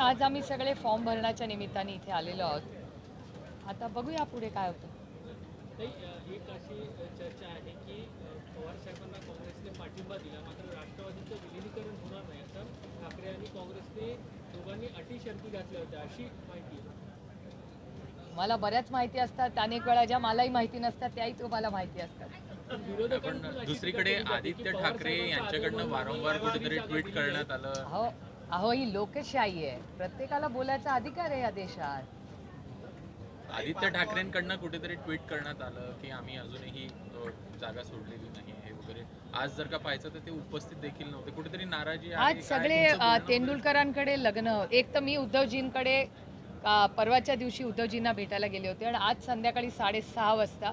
आज आम्ही सगळे फॉर्म भरण्याच्या निमित्ताने इथे आलेलो आहोत। आता बघूया पुढे काय होतं। एक अशी चर्चा आहे की पवार साहेबांना काँग्रेसने पाठिंबा दिला, मात्र राष्ट्रवादीचं विलीनीकरण होणार नाही असं ठाकरे आणि काँग्रेसने दोघांनी अटी शर्ती घातल्या होत्या अशी माहिती आहे। मला बऱ्याच माहिती असतात, अनेक वेळा ज्या मलाही माहिती नसतात त्याही तुम्हाला माहिती असतात। पण दुसरीकडे आदित्य ठाकरे यांच्याकडनं वारंवार कुठेतरी ट्विट करण्यात आलं। अहो ही लोकशाही आहे, प्रत्येकाला बोलायचा अधिकार आहे या देशात। आदित्य ठाकरेंकडनं कुठेतरी ट्विट करण्यात आलं की आम्ही अजूनही जागा सोडलेली नाही आहे वगैरे। आज जर का पाहायचं तर ते उपस्थित देखील नव्हते, कुठेतरी नाराजी आहे। आज सगळे तेंडुलकरांकडे लग्न, एक तर मी उद्धवजींकडे परवाच्या दिवशी उद्धवजींना भेटायला गेले होते आणि आज संध्याकाळी 6:30 वाजता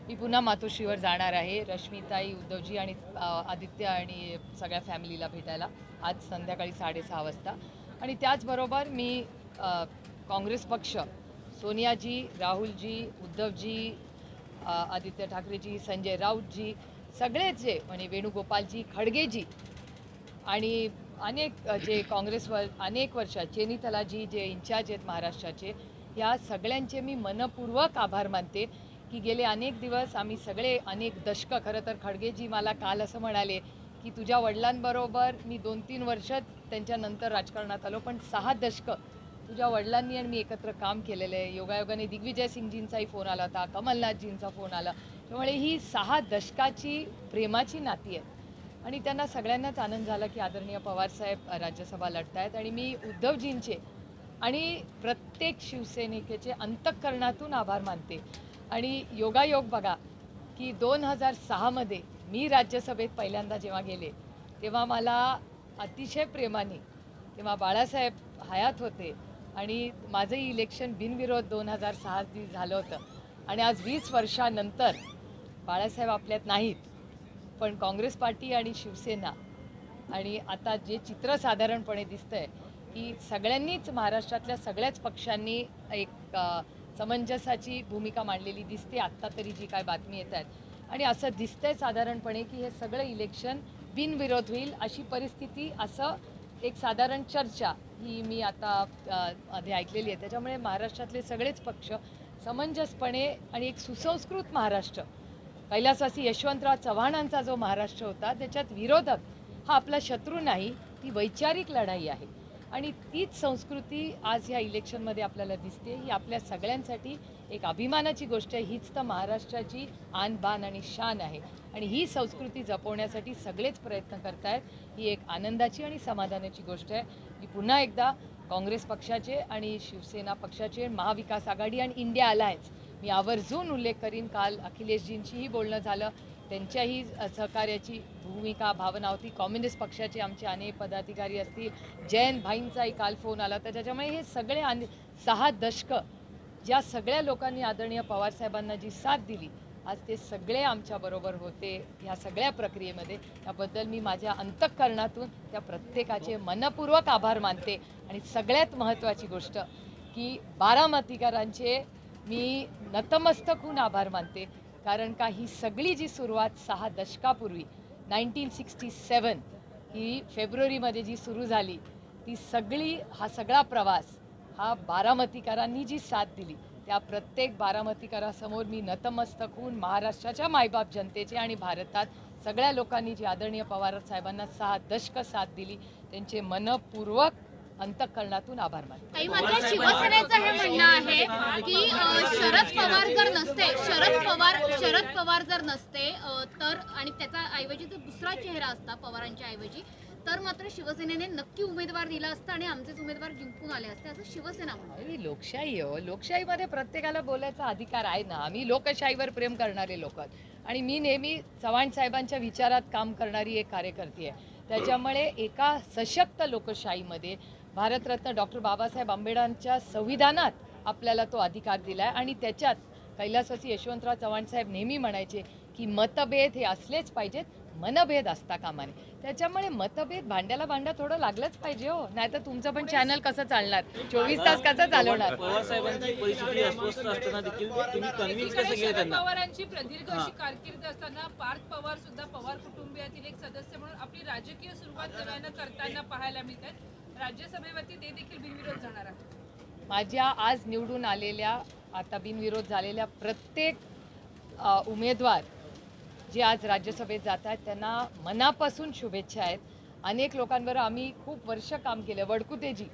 मी पुन्हा मातोश्रीवर जाणार आहे रश्मिताई, उद्धवजी आणि आदित्य आणि सगळ्या फॅमिलीला भेटायला आज संध्याकाळी 6:30 वाजता। आणि त्याचबरोबर मी काँग्रेस पक्ष, सोनियाजी, राहुलजी, उद्धवजी, आदित्य ठाकरेजी, संजय राऊतजी, सगळेच जे म्हणजे वेणुगोपालजी, खडगेजी आणि अनेक जे काँग्रेसवर अनेक वर्षात चेनीतलाजी जे इन्चार्ज आहेत महाराष्ट्राचे, या सगळ्यांचे मी मनपूर्वक आभार मानते की गेले अनेक दिवस आम्ही सगळे अनेक दशकं, खरं तर खडगेजी मला काल असं म्हणाले की तुझ्या वडिलांबरोबर मी 2-3 वर्ष त्यांच्यानंतर राजकारणात आलो, पण 6 दशकं तुझ्या वडिलांनी आणि मी एकत्र काम केलेलं आहे। योगायोगाने दिग्विजय सिंगजींचाही फोन आला होता, कमलनाथजींचा फोन आला, त्यामुळे ही 6 दशकाची प्रेमाची नाती आहे। आणि त्यांना सगळ्यांनाच आनंद झाला की आदरणीय पवारसाहेब राज्यसभा लढत आहेत आणि मी उद्धवजींचे आणि प्रत्येक शिवसैनिकेचे अंतःकरणातून आभार मानते। आणि योगायोग बघा की 2006 मी राज्यसभेत पहिल्यांदा जेव्हा गेले तेव्हा मला अतिशय प्रेमाने, तेव्हा बाळासाहेब हयात होते आणि माझंही इलेक्शन बिनविरोध 2006 झालं होतं। आणि आज 20 वर्षानंतर बाळासाहेब आपल्यात नाहीत, पण काँग्रेस पार्टी आणि शिवसेना आणि आता जे चित्र साधारणपणे दिसतंय की सगळ्यांनीच महाराष्ट्रातल्या सगळ्याच पक्षांनी एक समंजसाची भूमिका मांडलेली दिसते आत्ता तरी जी काय बातमी येत आहेत। आणि असं दिसतंय साधारणपणे की हे सगळं इलेक्शन बिनविरोध होईल अशी परिस्थिती, असं एक साधारण चर्चा ही मी आता आधी ऐकलेली आहे। त्याच्यामुळे महाराष्ट्रातले सगळेच पक्ष समंजसपणे आणि एक सुसंस्कृत महाराष्ट्र, कैलासवासी यशवंतराव चव्हाणांचा जो महाराष्ट्र होता त्याच्यात विरोधक हा आपला शत्रू नाही, ती वैचारिक लढाई आहे। आणि तीच संस्कृती आज ह्या इलेक्शनमध्ये आपल्याला दिसते। ही आपल्या सगळ्यांसाठी एक अभिमानाची गोष्ट आहे, हीच तर महाराष्ट्राची आन बान आणि शान आहे। आणि ही संस्कृती जपवण्यासाठी सगळेच प्रयत्न करत आहेत, ही एक आनंदाची आणि समाधानाची गोष्ट आहे। मी पुन्हा एकदा काँग्रेस पक्षाचे आणि शिवसेना पक्षाचे, महाविकास आघाडी आणि इंडिया अलायन्स मी आवर्जून उल्लेख करीन। काल अखिलेशजींशीही बोलणं झालं, त्यांच्याही सहकार्याची भूमिका भावना होती। कम्युनिस्ट पक्षाचे आमचे अनेक पदाधिकारी असतील, जयंत भाईंचाही काल फोन आला, तर त्याच्यामुळे हे सगळे 6 दशकं ज्या सगळ्या लोकांनी आदरणीय पवारसाहेबांना जी साथ दिली, आज ते सगळे आमच्याबरोबर होते ह्या सगळ्या प्रक्रियेमध्ये। त्याबद्दल मी माझ्या अंतःकरणातून त्या प्रत्येकाचे मनपूर्वक आभार मानते। आणि सगळ्यात महत्त्वाची गोष्ट की बारामतीकरांचे मी नतमस्तक होऊन आभार मानते, कारण का ही सगळी जी सुरुवात 6 दशकापूर्वी 1967 ही फेब्रुवारीमध्ये जी सुरू झाली, ती सगळी हा सगळा प्रवास हा बारामतीकरांनी जी साथ दिली, त्या प्रत्येक बारामतीकरासमोर मी नतमस्तक होऊन महाराष्ट्राच्या मायबाप जनतेचे आणि भारतात सगळ्या लोकांनी जी आदरणीय पवारसाहेबांना 6 दशकं साथ दिली, त्यांचे मनपूर्वक अंतःकरणातून आभार मानते। मात्र शिवसेनेचं हे म्हणणं आहे की शरद पवार जर नसते तर आणि त्याचा ऐवजी जर दुसरा चेहरा असता पवारांच्या ऐवजी, तर मात्र शिवसेनेने नक्की उमेदवार दिला असता आणि आमचेच उमेदवार जिंकून आले असते असं शिवसेना म्हणते। ही लोकशाही हो, लोकशाहीमध्ये प्रत्येकाला बोलायचा अधिकार आहे ना। आम्ही लोकशाहीवर प्रेम करणारे लोक आणि मी नेहमी चव्हाण साहेबांच्या विचारात काम करणारी एक कार्यकर्ती आहे। त्याच्यामुळे एका सशक्त लोकशाहीमध्ये भारतरत्न डॉक्टर बाबासाहेब आंबेडकरांच्या संविधानात आपल्याला तो अधिकार दिला आहे। आणि त्याच्यात कैलासवासी यशवंतराव चव्हाण साहेब नेहमी म्हणायचे की मतभेद हे असलेच पाहिजेत, मनभेद असता कामा नये। त्याच्यामुळे मतभेद भांड्याला भांडा थोडं लागलंच पाहिजे हो, नाहीतर तुमचं पण चॅनल कसं चालणार, 24 तास कसं चालवणार। पवार साहेबांची परिस्थिती अस्वस्थ असताना देखील तुम्ही कन्व्हिन्स कसं केलं त्यांना? पवारांची प्रदीर्घ अशी कारकीर्द असताना पार्थ पवार सुद्धा पवार कुटुंबियातील एक सदस्य म्हणून आपली राजकीय सुरुवात नव्यानं करताना पाहायला मिळतात। राज्यसभेवरती ते देखील बिनविरोध जाणार आहे. माझ्या आज निवडून आलेल्या, आता बिनविरोध झालेल्या प्रत्येक उमेदवार जे आज राज्यसभेत जात आहेत त्यांना मनापासून शुभेच्छा आहेत. अनेक लोकांबरोबर आम्ही खूप वर्ष काम केलं. वडकुतेजी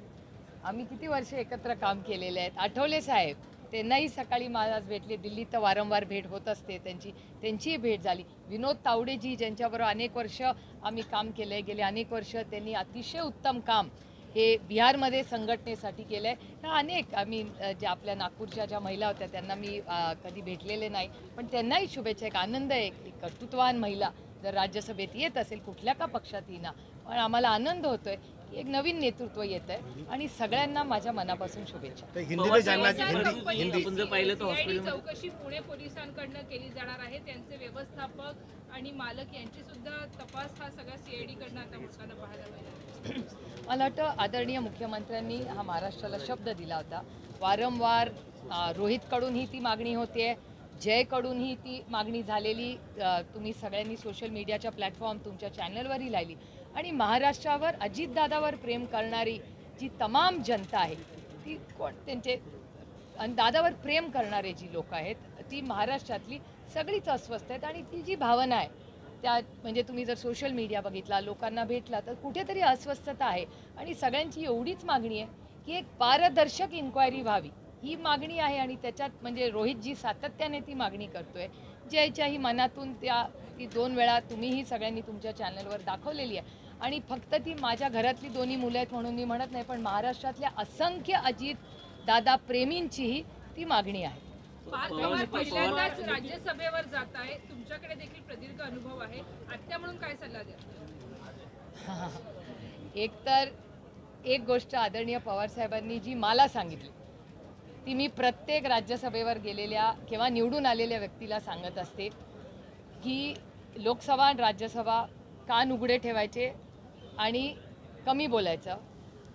आम्ही किती वर्ष एकत्र काम केलेले आहेत. आठवले साहेब त्यांनाही सकाळी मला आज भेटले. दिल्लीत तर वारंवार भेट होत असते त्यांचीही भेट झाली. विनोद तावडेजी ज्यांच्याबरोबर अनेक वर्ष आम्ही काम केलं आहे, गेले अनेक वर्ष त्यांनी अतिशय उत्तम काम हे बिहारमध्ये संघटनेसाठी केलं आहे. तर अनेक आम्ही ज्या आपल्या नागपूरच्या ज्या महिला होत्या त्यांना मी कधी भेटलेले नाही, पण त्यांनाही शुभेच्छा. एक आनंद आहे, एक कर्तृत्ववान महिला जर राज्यसभेत येत असेल कुठल्या का पक्षात येईना, पण आम्हाला आनंद होतोय की एक नवीन नेतृत्व येत आहे आणि सगळ्यांना माझ्या मनापासून शुभेच्छा. आपण जर पाहिलं तर CID हॉस्पिटल चौकशी पुणे पोलिसांकडनं केली जाणार आहे. त्यांचे व्यवस्थापक आणि मालक यांची सुद्धा तपास हा सगळ्या CID कडनं आता होताना पाहायला मिळाला. मला वाटतं आदरणीय मुख्यमंत्र्यांनी हा महाराष्ट्राला शब्द दिला होता. वारंवार रोहितकडूनही ती मागणी होते, जयकडूनही ती मागणी झालेली. तुम्ही सगळ्यांनी सोशल मीडियाच्या प्लॅटफॉर्म तुमच्या चॅनलवरही लावली आणि महाराष्ट्रावर अजितदादावर प्रेम करणारी जी तमाम जनता आहे ती कोण त्यांचे आणि दादावर प्रेम करणारे जी लोक आहेत ती महाराष्ट्रातली सगळीच अस्वस्थ आहेत. आणि ती जी भावना आहे त्या म्हणजे तुम्ही जर सोशल मीडिया बघितला, लोकांना भेटला, तर कुठेतरी अस्वस्थता आहे. आणि सगळ्यांची एवढीच मागणी आहे की एक पारदर्शक इन्क्वायरी व्हावी, ही मागणी आहे. आणि त्याच्यात म्हणजे रोहितजी सातत्याने ती मागणी करतोय. जयच्याही मनातून ती 2 वेळा तुम्हीही सगळ्यांनी तुमच्या चॅनलवर दाखवलेली आहे. आणि फक्त ती माझ्या घरातली 2 मुलं आहेत म्हणून मी म्हणत नाही, पण महाराष्ट्रातल्या असंख्य अजित दादा प्रेमींचीही ती मागणी आहे. पार्थ पवार पहिल्यांदाच राज्यसभेवर जात आहे. तुमच्याकडे देखील प्रदीर्घ अनुभव आहे. आत्या म्हणून काय सल्ला द्या? एकतर एक गोष्ट आदरणीय पवारसाहेबांनी जी मला सांगितली ती मी प्रत्येक राज्यसभेवर गेलेल्या किंवा निवडून आलेल्या व्यक्तीला सांगत असते की लोकसभा आणि राज्यसभा कान उघडे ठेवायचे आणि कमी बोलायचं.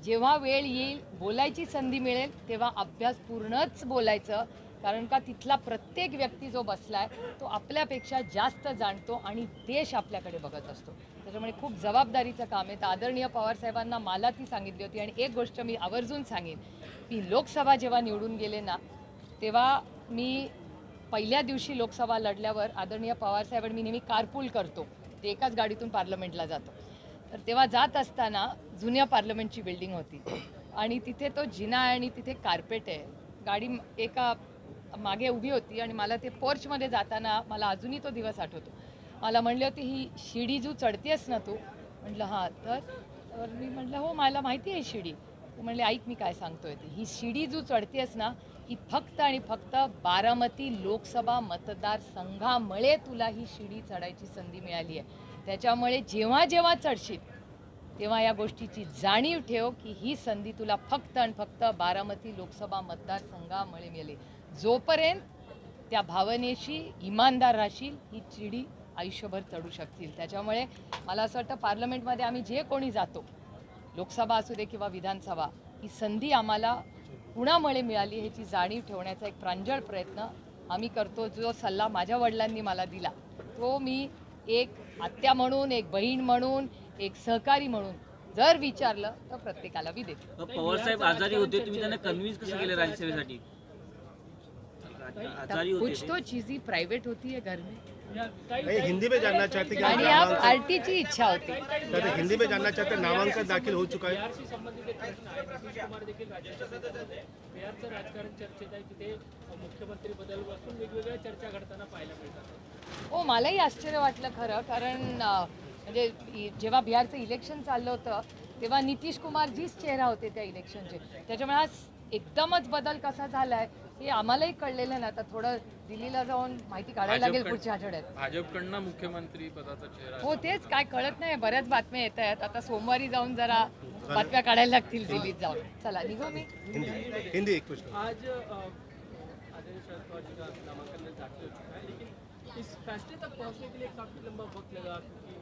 जेव्हा वेळ येईल, बोलायची संधी मिळेल, तेव्हा अभ्यासपूर्णच बोलायचं. कारण का तिथला प्रत्येक व्यक्ती जो बसलाय तो आपल्यापेक्षा जास्त जाणतो आणि देश आपल्याकडे बघत असतो. त्याच्यामुळे खूप जबाबदारीचं काम आहे. तर आदरणीय पवारसाहेबांना मला ती सांगितली होती. आणि एक गोष्ट मी आवर्जून सांगेन की लोकसभा जेव्हा निवडून गेले ना, तेव्हा मी पहिल्या दिवशी लोकसभा लढल्यावर आदरणीय पवारसाहेबांनी मी नेहमी कारपूल करतो, ते एकाच गाडीतून पार्लमेंटला जातो. तर तेव्हा जात असताना जुन्या पार्लमेंटची बिल्डिंग होती आणि तिथे तो जिना आहे आणि तिथे कार्पेट आहे. गाडी एका मागे उभी होती आणि मला ते पोर्चमध्ये जाताना मला अजूनही तो दिवस आठवतो. मला म्हणले होते, ही शिडी जू चढतेस ना तू? म्हटलं हां. तर मी म्हटलं हो मला माहिती आहे शिडी. ते म्हणले ऐक मी काय सांगतोय ते, ही शिडी जू चढतेस ना ही फक्त आणि फक्त बारामती लोकसभा मतदारसंघामुळे तुला ही शिडी चढायची संधी मिळाली आहे. त्याच्यामुळे जेव्हा जेव्हा चढशील तेव्हा या गोष्टीची जाणीव ठेव की ही संधी तुला फक्त आणि फक्त बारामती लोकसभा मतदारसंघामुळे मिळाली. जोपर्यंत त्या भावनेशी इमानदार राहशील ही चिडी आयुष्यभर चढू शकतील. त्याच्यामुळे मला असं वाटतं पार्लमेंटमध्ये आम्ही जे कोणी जातो, लोकसभा असू दे किंवा विधानसभा, ही संधी आम्हाला कुणामुळे मिळाली ह्याची जाणीव ठेवण्याचा एक प्रांजळ प्रयत्न आम्ही करतो. जो सल्ला माझ्या वडिलांनी मला दिला तो मी एक आत्या म्हणून, एक बहीण म्हणून, एक सहकारी म्हणून जर विचारलं तर प्रत्येकाला मी देते. पवार साहेब आजारी होते, तुम्ही त्यांना कन्व्हिन्स कसं केलं राज्यसभेसाठी? आजारी होते कुछ तो चीज़ी प्राइवेट होती है घर में. हिंदी में जानना चाहते कि आणि या पार्टीची इच्छा होती. हिंदी में जानना चाहते नामांकन दाखिल हो चुका है. बिहारशी संबंधित एक प्रश्न आहे. नितीश कुमार देखील राज्यसभेत आहे. बिहारचं राजकारण चर्चेत आहे. तिथे मुख्यमंत्री बदलपासून वेगवेगळ्या चर्चा घडताना पाहायला मिळतात. हो मलाही आश्चर्य वाटलं खरं. कारण म्हणजे जेव्हा बिहारचं इलेक्शन चाललं होतं तेव्हा नितीश कुमारजीच चेहरा होते त्या इलेक्शनचे. त्याच्यामुळे हा एकदमच बदल कसा झाला आहे हे आम्हालाही कळलेलं नाही. आता थोडं दिल्लीला जाऊन माहिती काढायला लागेल पुढच्या आठवड्यात. भाजपकडनं मुख्यमंत्री पदाचा चेहरा हो तेच काय कळत नाही. बऱ्याच बातम्या येत आहेत. आता सोमवारी जाऊन जरा बातम्या काढायला लागतील दिल्लीत जाऊन. चला निघू मी. हिंदी एक प्रश्न. आज आदरणीय शरद पवार जी का नामांकन दाखिल हो चुका है, लेकिन इस फैसले तक पहुंचने के लिए काफी लंबा वक्त लगा क्योंकि